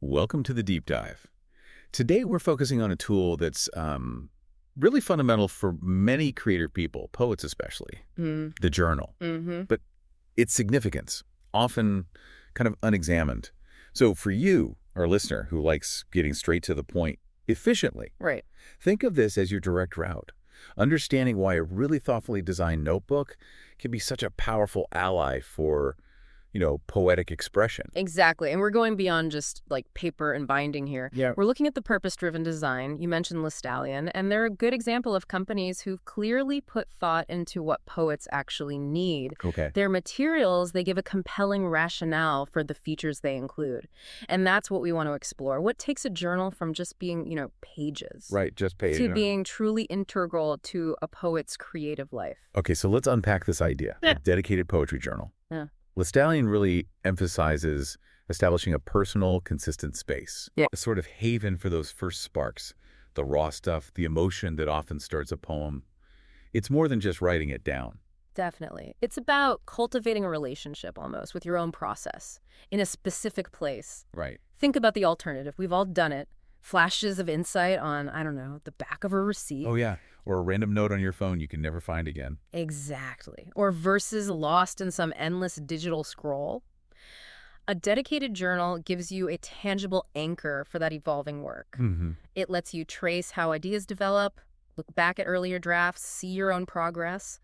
Welcome to the deep dive. Today we're focusing on a tool that's really fundamental for many creative people, poets especially, the journal. But its significance, often kind of unexamined. So for you, our listener, who likes getting straight to the point efficiently, Right. think of this as your direct route. Understanding why a really thoughtfully designed notebook can be such a powerful ally for, poetic expression. Exactly. And we're going beyond just like paper and binding here. Yeah. We're looking at the purpose-driven design. You mentioned Lestallion, and they're a good example of companies who've clearly put thought into what poets actually need. Okay. Their materials, they give a compelling rationale for the features they include. And that's what we want to explore. What takes a journal from just being, pages Right, just page. to being truly integral to a poet's creative life? Okay, so let's unpack this idea. Yeah. A dedicated poetry journal. Yeah. Lestallion really emphasizes establishing a personal, consistent space. Yeah. A sort of haven for those first sparks, the raw stuff, the emotion that often starts a poem. It's more than just writing it down. Definitely. It's about cultivating a relationship almost with your own process in a specific place. Right. Think about the alternative. We've all done it. Flashes of insight on, I don't know, the back of a receipt. Oh, yeah. Or a random note on your phone you can never find again. Exactly. Or verses lost in some endless digital scroll. A dedicated journal gives you a tangible anchor for that evolving work. It lets you trace how ideas develop, look back at earlier drafts, see your own progress.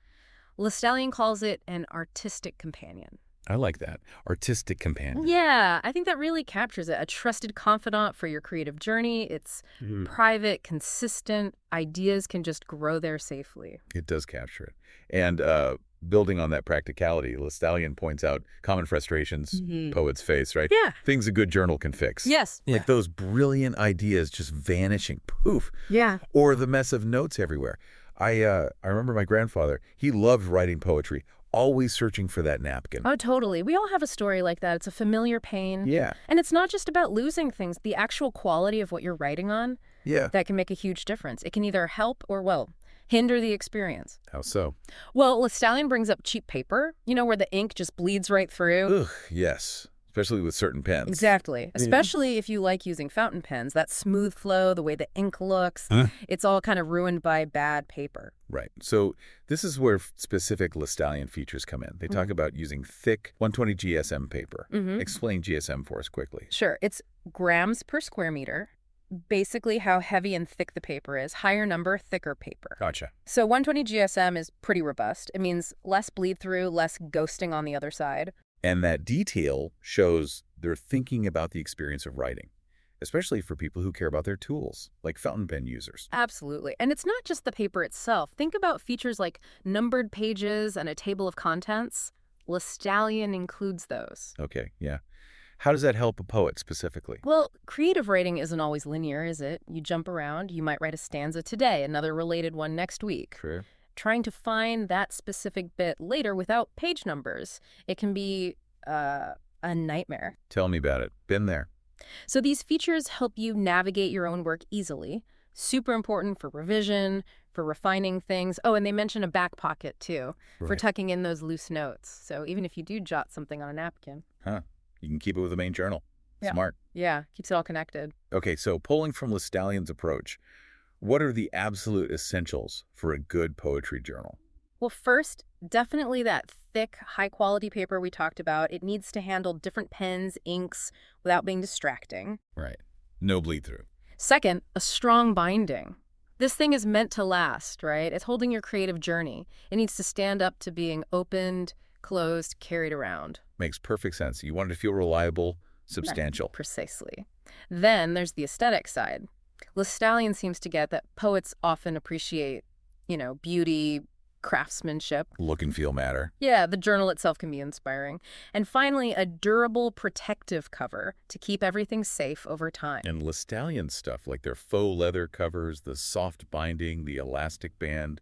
Lestallion calls it an artistic companion. I like that. Artistic companion. Yeah, I think that really captures it. A trusted confidant for your creative journey. It's private, consistent. Ideas can just grow there safely. It does capture it. And building on that practicality, Lestallion points out common frustrations poets face, right? Yeah. Things a good journal can fix. Yes. Like those brilliant ideas just vanishing, poof. Yeah. Or the mess of notes everywhere. I remember my grandfather, he loved writing poetry, always searching for that napkin. Oh, totally. We all have a story like that. It's a familiar pain. Yeah. And it's not just about losing things. The actual quality of what you're writing on, Yeah. that can make a huge difference. It can either help or, well, hinder the experience. How so? Well, Lestallion brings up cheap paper, where the ink just bleeds right through. Ugh, yes. Especially with certain pens. Exactly. Especially if you like using fountain pens. That smooth flow, the way the ink looks, it's all kind of ruined by bad paper. Right. So this is where specific Lestallion features come in. They talk about using thick 120 GSM paper. Explain GSM for us quickly. Sure. It's grams per square meter. Basically how heavy and thick the paper is. Higher number, thicker paper. Gotcha. So 120 GSM is pretty robust. It means less bleed through, less ghosting on the other side. And that detail shows they're thinking about the experience of writing, especially for people who care about their tools, like fountain pen users. Absolutely. And it's not just the paper itself. Think about features like numbered pages and a table of contents. Lestallion includes those. Okay, yeah. How does that help a poet specifically? Well, creative writing isn't always linear, is it? You jump around. You might write a stanza today, another related one next week. True. Trying to find that specific bit later without page numbers, it can be a nightmare. Tell me about it. Been there. So these features help you navigate your own work easily. Super important for revision, for refining things. Oh, and they mention a back pocket, too, for Right. tucking in those loose notes. So even if you do jot something on a napkin. Huh. You can keep it with the main journal. Yeah. Smart. Yeah, keeps it all connected. Okay, so pulling from Lestallion's approach, what are the absolute essentials for a good poetry journal? Well, first, definitely that thick, high-quality paper we talked about. It needs to handle different pens, inks, without being distracting. Right. No bleed through. Second, a strong binding. This thing is meant to last, right? It's holding your creative journey. It needs to stand up to being opened, closed, carried around. Makes perfect sense. You want it to feel reliable, substantial. Precisely. Then there's the aesthetic side. Lestallion seems to get that poets often appreciate, beauty, craftsmanship. Look and feel matter. Yeah, the journal itself can be inspiring. And finally, a durable protective cover to keep everything safe over time. And Lestallion stuff, like their faux leather covers, the soft binding, the elastic band,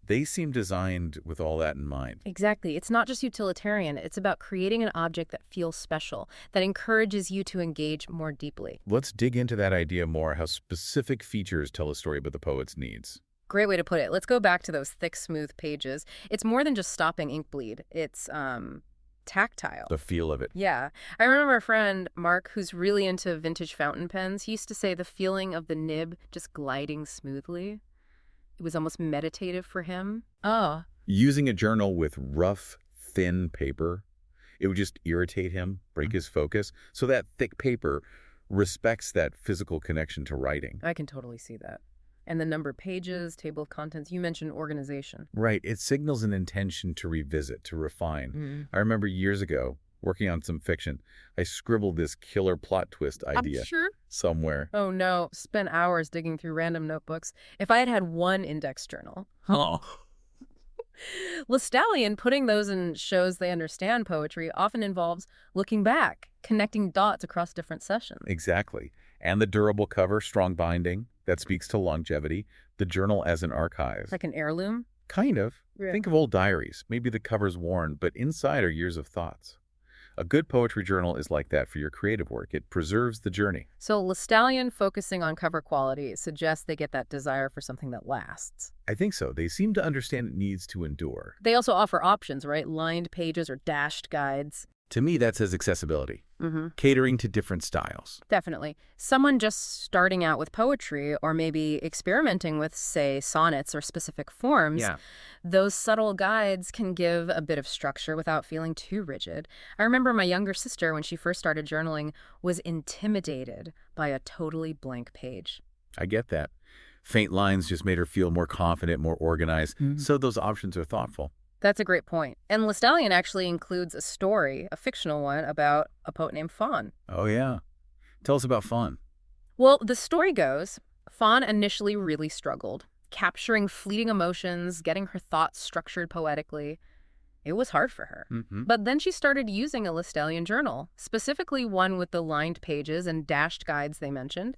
they seem designed with all that in mind. Exactly. It's not just utilitarian. It's about creating an object that feels special, that encourages you to engage more deeply. Let's dig into that idea more, how specific features tell a story about the poet's needs. Great way to put it. Let's go back to those thick, smooth pages. It's more than just stopping ink bleed. It's tactile. The feel of it. Yeah. I remember a friend, Mark, who's really into vintage fountain pens. He used to say the feeling of the nib just gliding smoothly. It was almost meditative for him. Oh. Using a journal with rough, thin paper, it would just irritate him, break his focus. So that thick paper respects that physical connection to writing. I can totally see that. And the number of pages, table of contents, you mentioned organization. Right. It signals an intention to revisit, to refine. I remember years ago, working on some fiction, I scribbled this killer plot twist idea I'm sure. somewhere. Oh no, spent hours digging through random notebooks. If I had had one index journal. Oh. Lestallion putting those in shows they understand poetry often involves looking back, connecting dots across different sessions. Exactly. And the durable cover, strong binding, that speaks to longevity. The journal as an archive. Like an heirloom? Kind of. Yeah. Think of old diaries. Maybe the cover's worn, but inside are years of thoughts. A good poetry journal is like that for your creative work. It preserves the journey. So Lestallion focusing on cover quality suggests they get that desire for something that lasts. I think so. They seem to understand it needs to endure. They also offer options, right? Lined pages or dashed guides. To me, that says accessibility, catering to different styles. Definitely. Someone just starting out with poetry or maybe experimenting with, say, sonnets or specific forms, those subtle guides can give a bit of structure without feeling too rigid. I remember my younger sister, when she first started journaling, was intimidated by a totally blank page. I get that. Faint lines just made her feel more confident, more organized, so those options are thoughtful. That's a great point. And Lestallion actually includes a story, a fictional one, about a poet named Fawn. Oh, yeah. Tell us about Fawn. Well, the story goes, Fawn initially really struggled, capturing fleeting emotions, getting her thoughts structured poetically. It was hard for her. But then she started using a Lestallion journal, specifically one with the lined pages and dashed guides they mentioned.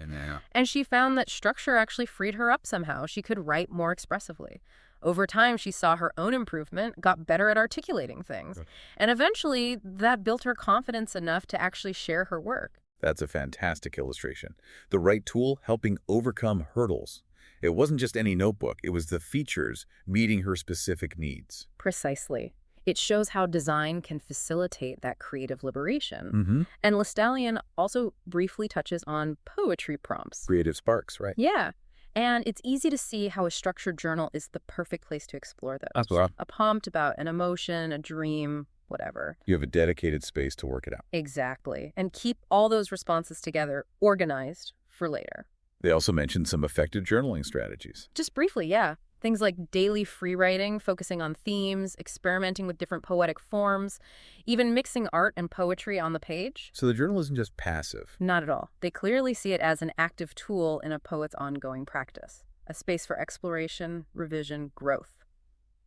And she found that structure actually freed her up somehow. She could write more expressively. Over time, she saw her own improvement, got better at articulating things. And eventually, that built her confidence enough to actually share her work. That's a fantastic illustration. The right tool helping overcome hurdles. It wasn't just any notebook. It was the features meeting her specific needs. Precisely. It shows how design can facilitate that creative liberation. And Lestallion also briefly touches on poetry prompts. Creative sparks, right? Yeah. And it's easy to see how a structured journal is the perfect place to explore those. A prompt about an emotion, a dream, whatever. You have a dedicated space to work it out. Exactly. And keep all those responses together, organized for later. They also mentioned some effective journaling strategies. Just briefly, yeah. Things like daily free writing, focusing on themes, experimenting with different poetic forms, even mixing art and poetry on the page. So the journal isn't just passive. Not at all. They clearly see it as an active tool in a poet's ongoing practice, a space for exploration, revision, growth.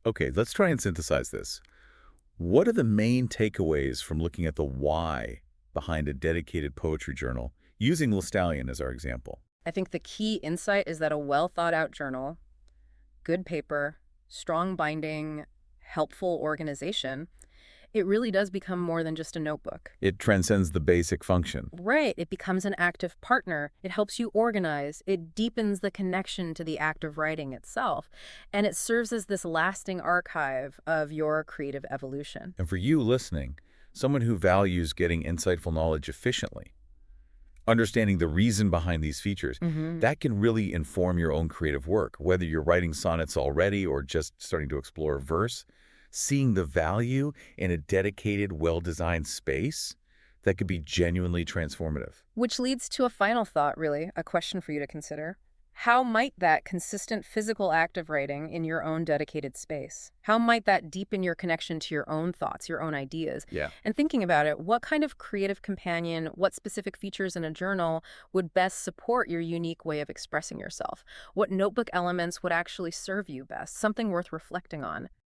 Okay, let's try and synthesize this. What are the main takeaways from looking at the why behind a dedicated poetry journal, using Lestallion as our example? I think the key insight is that a well-thought-out journal, good paper, strong binding, helpful organization, it really does become more than just a notebook. It transcends the basic function. Right. It becomes an active partner. It helps you organize. It deepens the connection to the act of writing itself. And it serves as this lasting archive of your creative evolution. And for you listening, someone who values getting insightful knowledge efficiently, understanding the reason behind these features, that can really inform your own creative work, whether you're writing sonnets already or just starting to explore verse. Seeing the value in a dedicated, well-designed space that could be genuinely transformative. Which leads to a final thought, really, a question for you to consider. How might that consistent physical act of writing in your own dedicated space, how might that deepen your connection to your own thoughts, your own ideas? Yeah. And thinking about it, what kind of creative companion, what specific features in a journal would best support your unique way of expressing yourself? What notebook elements would actually serve you best? Something worth reflecting on.